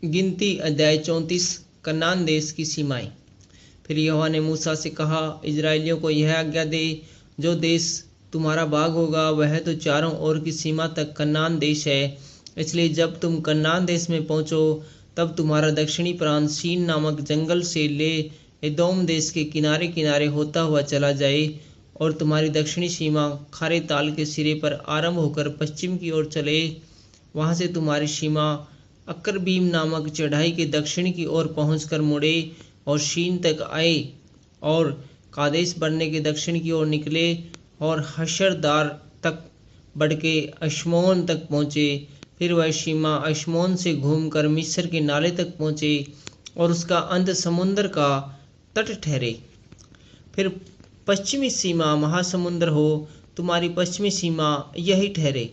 गिनती अध्याय 34 कनान देश की सीमाएं। फिर यहोवा ने मूसा से कहा, इजराइलियों को यह आज्ञा दे, जो देश तुम्हारा भाग होगा वह तो चारों ओर की सीमा तक कनान देश है। इसलिए जब तुम कनान देश में पहुंचो तब तुम्हारा दक्षिणी प्रांत सीन नामक जंगल से ले एदोम देश के किनारे किनारे होता हुआ चला जाए और तुम्हारी दक्षिणी सीमा खारे ताल के सिरे पर आरंभ होकर पश्चिम की ओर चले। वहां से तुम्हारी सीमा अकरबीम नामक चढ़ाई के दक्षिण की ओर पहुंचकर मुड़े और शीन तक आए और कादेश बढ़ने के दक्षिण की ओर निकले और हशरदार तक बढ़ के अश्मोन तक पहुँचे। फिर वह सीमा अश्मोन से घूमकर मिस्र के नाले तक पहुँचे और उसका अंत समुद्र का तट ठहरे। फिर पश्चिमी सीमा महासमुद्र हो, तुम्हारी पश्चिमी सीमा यही ठहरे।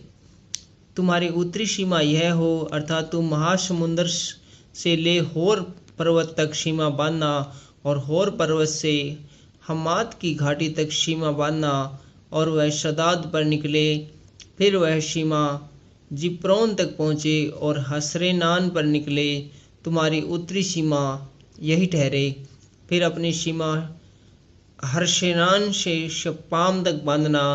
तुम्हारी उत्तरी सीमा यह हो, अर्थात तुम महासमुद्र से ले होर पर्वत तक सीमा बांधना और होर पर्वत से हमात की घाटी तक सीमा बांधना और वह शदाद पर निकले। फिर वह सीमा जिप्रोन तक पहुँचे और हसरेनान पर निकले। तुम्हारी उत्तरी सीमा यही ठहरे। फिर अपनी सीमा हर्षेनान से शपाम तक बांधना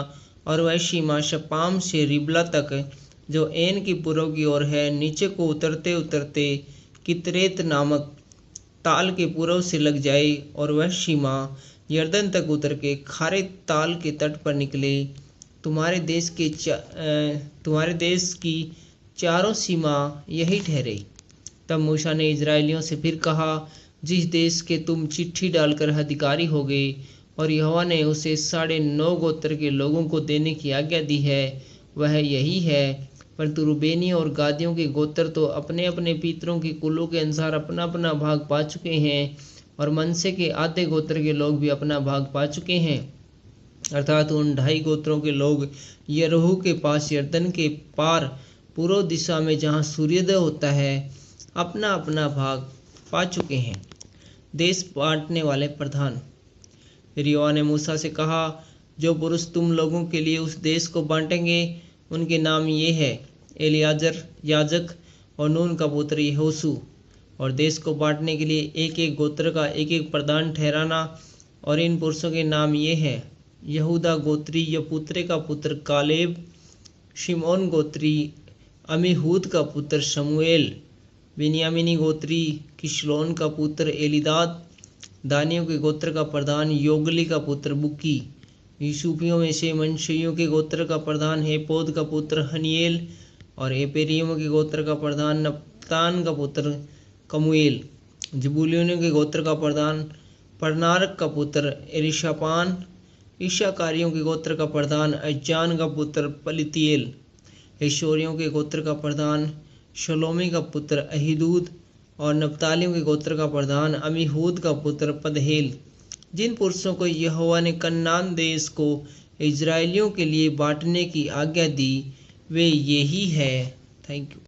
और वह सीमा शपाम से रिबला तक जो एन की पूर्व की ओर है, नीचे को उतरते उतरते कितरेत नामक ताल के पूर्व से लग जाए और वह सीमा यर्दन तक उतर के खारे ताल के तट पर निकले। तुम्हारे देश की चारों सीमा यही ठहरे। तब मूसा ने इजराइलियों से फिर कहा, जिस देश के तुम चिट्ठी डालकर अधिकारी हो गए और यहोवा ने उसे 9.5 गोत्र के लोगों को देने की आज्ञा दी है, वह यही है। परंतु रूबेनियों और गादियों के गोत्र तो अपने अपने पितरों के कुलों के अनुसार अपना अपना भाग पा चुके हैं और मनसे के आधे गोत्र के लोग भी अपना भाग पा चुके हैं, अर्थात उन 2.5 गोत्रों के लोग यरीहो के पास यरदन के पार पूर्व दिशा में जहाँ सूर्योदय होता है अपना अपना भाग पा चुके हैं। देश बांटने वाले प्रधान। फिर यहोवा ने मूसा से कहा, जो पुरुष तुम लोगों के लिए उस देश को बांटेंगे उनके नाम ये है, एलियाजर याजक और नून का पुत्र यहोशू। और देश को बांटने के लिए एक एक गोत्र का एक एक प्रधान ठहराना। और इन पुरुषों के नाम ये हैं, यहूदा गोत्री यपुत्रे का पुत्र कालेब, शिमोन गोत्री अमीहूद का पुत्र शमूएल, बिन्यामीनी गोत्री किशलोन का पुत्र एलीदाद, दानियों के गोत्र का प्रधान योगली का पुत्र बुक्की, यूसुफियों में से मनशियों के गोत्र का प्रधान हेपोद का पुत्र हनिएल, और एपेरियों के गोत्र का प्रधान नप्तान का पुत्र कमुएल, जबूलूनियों के गोत्र का प्रधान परनारक का पुत्र एलिशापान, ईशाकारियों के गोत्र का प्रधान अज्जान का पुत्र पलितिएल, हेशोरियों के गोत्र का प्रधान शलोमी का पुत्र अहीदूद, और नप्तालियों के गोत्र का प्रधान अमीहूद का पुत्र पदहेल। जिन पुरुषों को यहोवा ने कनान देश को इजराइलियों के लिए बांटने की आज्ञा दी वे यही है। Thank you.